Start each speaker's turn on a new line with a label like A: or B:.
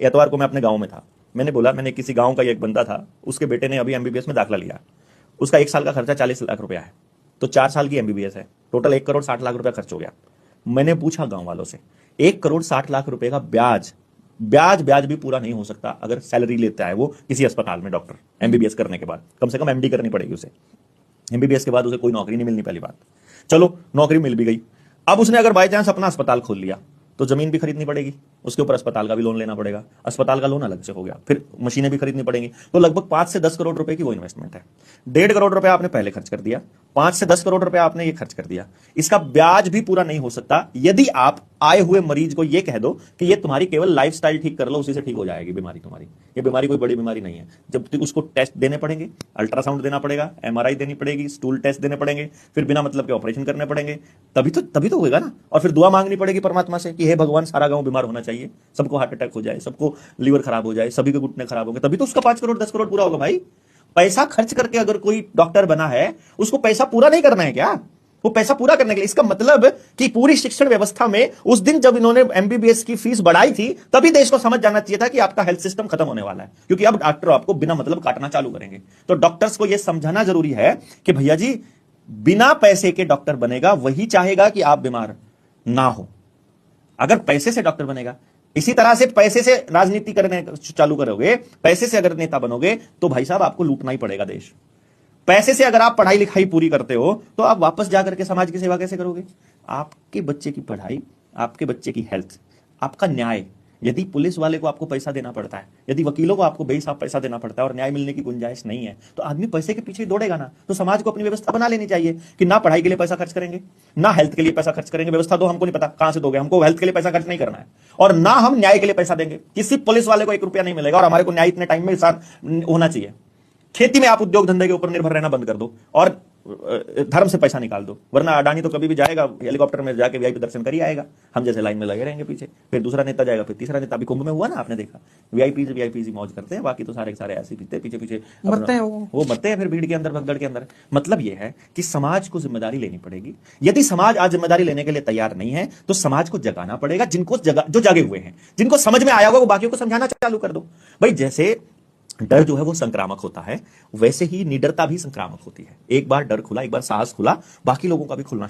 A: एतवार को मैं अपने गांव में था, मैंने बोला, मैंने किसी गांव का एक बंदा था, उसके बेटे ने अभी एमबीबीएस में दाखिला लिया, उसका 1 साल का खर्चा 40 लाख रुपया है, तो 4 साल की एमबीबीएस है, टोटल 1 करोड़ 60 लाख रुपया खर्च हो गया। मैंने पूछा गांव वालों से, 1 करोड़ 60 लाख रुपए का ब्याज ब्याज ब्याज भी पूरा नहीं हो सकता अगर सैलरी लेता है वो किसी अस्पताल में डॉक्टर, एमबीबीएस करने के बाद कम से कम एमडी करनी पड़ेगी उसे, एमबीबीएस के बाद उसे कोई नौकरी नहीं मिलनी। पहली बात, चलो नौकरी मिल भी गई, अब उसने अगर बाई चांस अपना अस्पताल खोल लिया तो जमीन भी खरीदनी पड़ेगी, उसके ऊपर अस्पताल का भी लोन लेना पड़ेगा, अस्पताल का लोन अलग से हो गया, फिर मशीनें भी खरीदनी पड़ेंगी, तो लगभग 5 से 10 करोड़ रुपए की वो इन्वेस्टमेंट है। 1.5 करोड़ रुपए आपने पहले खर्च कर दिया, 5 से 10 करोड़ रुपए आपने ये खर्च कर दिया, इसका ब्याज भी पूरा नहीं हो सकता यदि आप आए हुए मरीज को ये कह दो कि ये तुम्हारी केवल लाइफस्टाइल ठीक कर लो, उसी से ठीक हो जाएगी बीमारी तुम्हारी। ये बीमारी कोई बड़ी बीमारी नहीं है, जब तक उसको टेस्ट देने पड़ेंगे, अल्ट्रासाउंड देना पड़ेगा, एमआरआई देनी पड़ेगी, स्टूल टेस्ट देने पड़ेंगे, फिर बिना मतलब के ऑपरेशन करने पड़ेंगे, तभी तो होगा ना। और फिर दुआ मांगनी पड़ेगी परमात्मा से कि हे भगवान सारा गांव बीमार होना चाहिए, सबको हार्ट अटैक हो जाए, सबको लीवर खराब हो जाए, सभी के घुटने खराब हो गए, तभी तो उसका 5 करोड़ 10 करोड़ पूरा होगा भाई। पैसा खर्च करके अगर कोई डॉक्टर बना है, उसको पैसा पूरा नहीं करना है क्या? वो पैसा पूरा करने के लिए, इसका मतलब कि पूरी शिक्षण व्यवस्था में उस दिन जब इन्होंने एमबीबीएस की फीस बढ़ाई थी, तभी देश को समझ जाना चाहिए था कि आपका हेल्थ सिस्टम खत्म होने वाला है, क्योंकि अब डॉक्टर आपको बिना मतलब काटना चालू करेंगे। तो डॉक्टर्स को यह समझाना जरूरी है कि भैया जी, बिना पैसे के डॉक्टर बनेगा वही चाहेगा कि आप बीमार ना हो, अगर पैसे से डॉक्टर बनेगा। इसी तरह से पैसे से राजनीति करने चालू करोगे, पैसे से अगर नेता बनोगे, तो भाई साहब आपको लूटना ही पड़ेगा देश। पैसे से अगर आप पढ़ाई लिखाई पूरी करते हो, तो आप वापस जाकर के समाज की सेवा कैसे करोगे? आपके बच्चे की पढ़ाई, आपके बच्चे की हेल्थ, आपका न्याय, यदि पुलिस वाले को आपको पैसा देना पड़ता है, यदि वकीलों को आपको बेहिसाब पैसा देना पड़ता है और न्याय मिलने की गुंजाइश नहीं है, तो आदमी पैसे के पीछे दौड़ेगा ना। तो समाज को अपनी व्यवस्था बना लेनी चाहिए कि ना पढ़ाई के लिए पैसा खर्च करेंगे, ना हेल्थ के लिए पैसा खर्च करेंगे। व्यवस्था दो, हमको नहीं पता कहां से दोगे, हमको हेल्थ के लिए पैसा खर्च नहीं करना है, और ना हम न्याय के लिए पैसा देंगे। किसी पुलिस वाले को 1 रुपया नहीं मिलेगा, और हमारे को न्याय इतने टाइम में साथ होना चाहिए। खेती में आप उद्योग धंधे के ऊपर निर्भर रहना बंद कर दो और धर्म से पैसा निकाल दो, वरना अडानी तो कभी भी जाएगा हेलीकॉप्टर में जाके वीआईपी दर्शन कर ही आएगा, हम जैसे लाइन में लगे रहेंगे पीछे, फिर दूसरा नेता जाएगा, फिर तीसरा नेता। अभी कुंभ में हुआ ना, आपने देखा, वीआईपी मौज करते हैं, बाकी तो सारे ऐसे पीते पीछे पीछे मरते हैं, वो मरते हैं फिर भीड़ के अंदर, भगदड़ के अंदर। मतलब ये है कि समाज को जिम्मेदारी लेनी पड़ेगी। यदि समाज आज जिम्मेदारी लेने के लिए तैयार नहीं है, तो समाज को जगाना पड़ेगा। जो जागे हुए हैं, जिनको समझ में आया होगा, वो बाकियों को समझाना चालू कर दो। भाई जैसे डर जो है वो संक्रामक होता है, वैसे ही निडरता भी संक्रामक होती है। एक बार डर खुला, एक बार साहस खुला, बाकी लोगों का भी खुलना